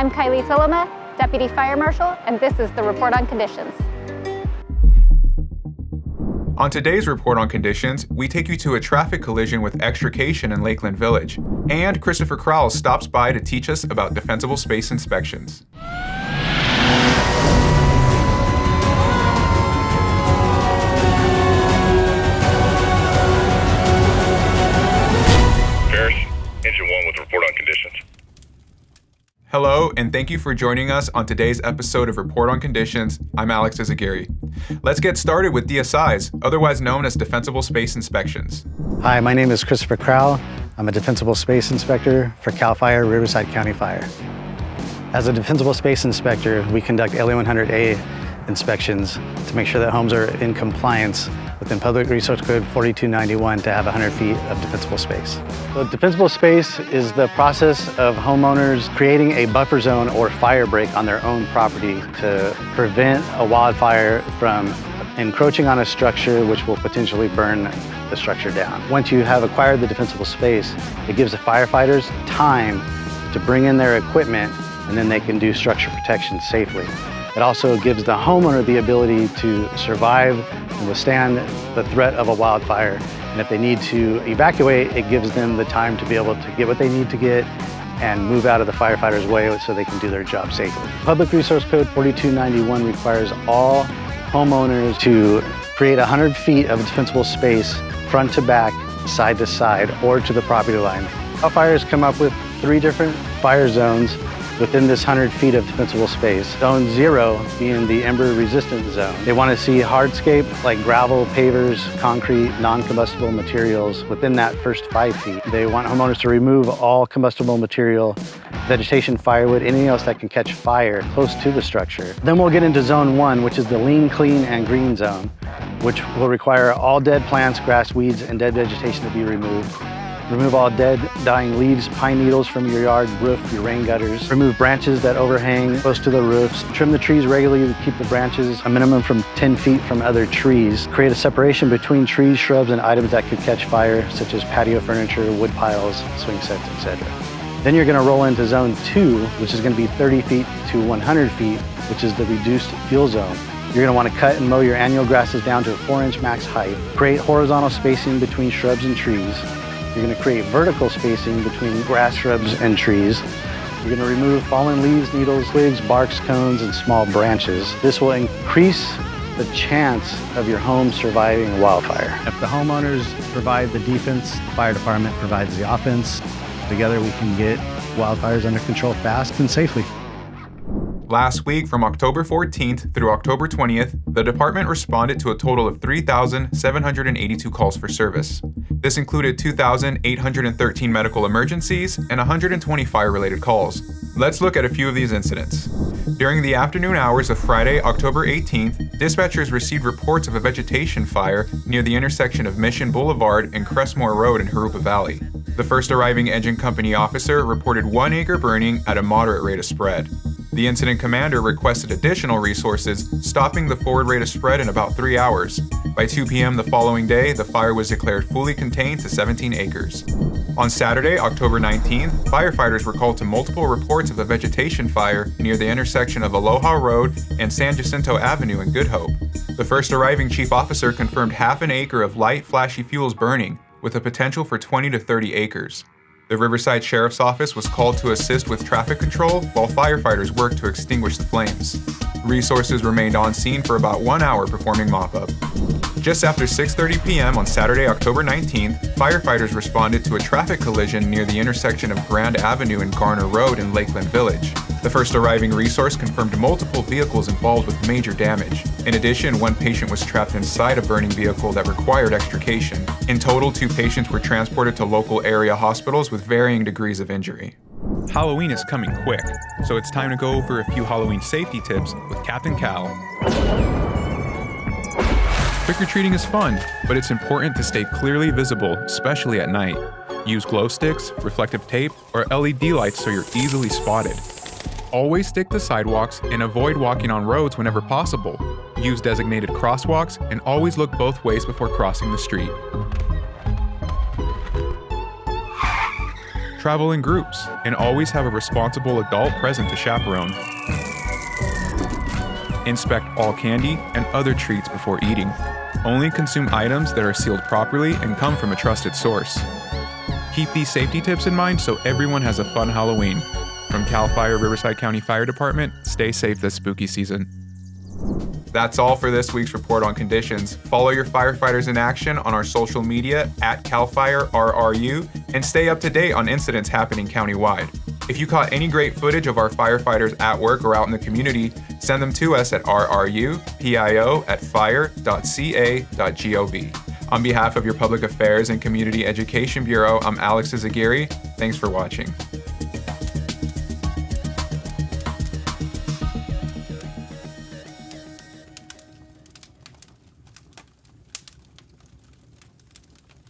I'm Kylie Tillema, Deputy Fire Marshal, and this is the Report on Conditions. On today's Report on Conditions, we take you to a traffic collision with Extrication in Lakeland Village, and Christopher Krowel stops by to teach us about Defensible Space Inspections. Engine 1 with Report on Conditions. Hello, and thank you for joining us on today's episode of Report on Conditions. I'm Alex Izaguirre. Let's get started with DSIs, otherwise known as Defensible Space Inspections. Hi, my name is Christopher Krowel. I'm a Defensible Space Inspector for CAL FIRE, Riverside County Fire. As a Defensible Space Inspector, we conduct LA 100A inspections to make sure that homes are in compliance within Public Resource Code 4291 to have 100 feet of defensible space. So defensible space is the process of homeowners creating a buffer zone or fire break on their own property to prevent a wildfire from encroaching on a structure which will potentially burn the structure down. Once you have acquired the defensible space, it gives the firefighters time to bring in their equipment, and then they can do structure protection safely. It also gives the homeowner the ability to survive and withstand the threat of a wildfire. And if they need to evacuate, it gives them the time to be able to get what they need to get and move out of the firefighter's way so they can do their job safely. Public Resource Code 4291 requires all homeowners to create 100 feet of defensible space front to back, side to side, or to the property line. CAL FIRE has come up with 3 different fire zones within this 100 feet of defensible space. Zone 0 being the ember resistant zone. They want to see hardscape like gravel, pavers, concrete, non-combustible materials within that first 5 feet. They want homeowners to remove all combustible material, vegetation, firewood, anything else that can catch fire close to the structure. Then we'll get into Zone 1, which is the lean, clean, and green zone, which will require all dead plants, grass, weeds, and dead vegetation to be removed. Remove all dead, dying leaves, pine needles from your yard, roof, your rain gutters. Remove branches that overhang close to the roofs. Trim the trees regularly to keep the branches a minimum from 10 feet from other trees. Create a separation between trees, shrubs, and items that could catch fire, such as patio furniture, wood piles, swing sets, etc. Then you're gonna roll into Zone 2, which is gonna be 30 feet to 100 feet, which is the reduced fuel zone. You're gonna wanna cut and mow your annual grasses down to a 4-inch max height. Create horizontal spacing between shrubs and trees. You're going to create vertical spacing between grass, shrubs, and trees. You're going to remove fallen leaves, needles, twigs, barks, cones, and small branches. This will increase the chance of your home surviving a wildfire. If the homeowners provide the defense, the fire department provides the offense. Together we can get wildfires under control fast and safely. Last week, from October 14th through October 20th, the department responded to a total of 3,782 calls for service. This included 2,813 medical emergencies and 120 fire-related calls. Let's look at a few of these incidents. During the afternoon hours of Friday, October 18th, dispatchers received reports of a vegetation fire near the intersection of Mission Boulevard and Crestmore Road in Jurupa Valley. The first arriving engine company officer reported 1 acre burning at a moderate rate of spread. The incident commander requested additional resources, stopping the forward rate of spread in about 3 hours. By 2 p.m. the following day, the fire was declared fully contained to 17 acres. On Saturday, October 19th, firefighters were called to multiple reports of a vegetation fire near the intersection of Aloha Road and San Jacinto Avenue in Good Hope. The first arriving chief officer confirmed half an acre of light, flashy fuels burning, with a potential for 20 to 30 acres. The Riverside Sheriff's Office was called to assist with traffic control while firefighters worked to extinguish the flames. Resources remained on scene for about 1 hour performing mop-up. Just after 6:30 p.m. on Saturday, October 19th, firefighters responded to a traffic collision near the intersection of Grand Avenue and Garner Road in Lakeland Village. The first arriving resource confirmed multiple vehicles involved with major damage. In addition, 1 patient was trapped inside a burning vehicle that required extrication. In total, 2 patients were transported to local area hospitals with varying degrees of injury. Halloween is coming quick, so it's time to go over a few Halloween safety tips with Captain Cal. Trick-or-treating is fun, but it's important to stay clearly visible, especially at night. Use glow sticks, reflective tape, or LED lights so you're easily spotted. Always stick to sidewalks and avoid walking on roads whenever possible. Use designated crosswalks and always look both ways before crossing the street. Travel in groups, and always have a responsible adult present to chaperone. Inspect all candy and other treats before eating. Only consume items that are sealed properly and come from a trusted source. Keep these safety tips in mind so everyone has a fun Halloween. From CAL FIRE Riverside County Fire Department, stay safe this spooky season. That's all for this week's Report on Conditions. Follow your firefighters in action on our social media at CAL FIRE RRU and stay up to date on incidents happening countywide. If you caught any great footage of our firefighters at work or out in the community, send them to us at rrupio@fire.ca.gov. On behalf of your Public Affairs and Community Education Bureau, I'm Alex Izaguirre. Thanks for watching.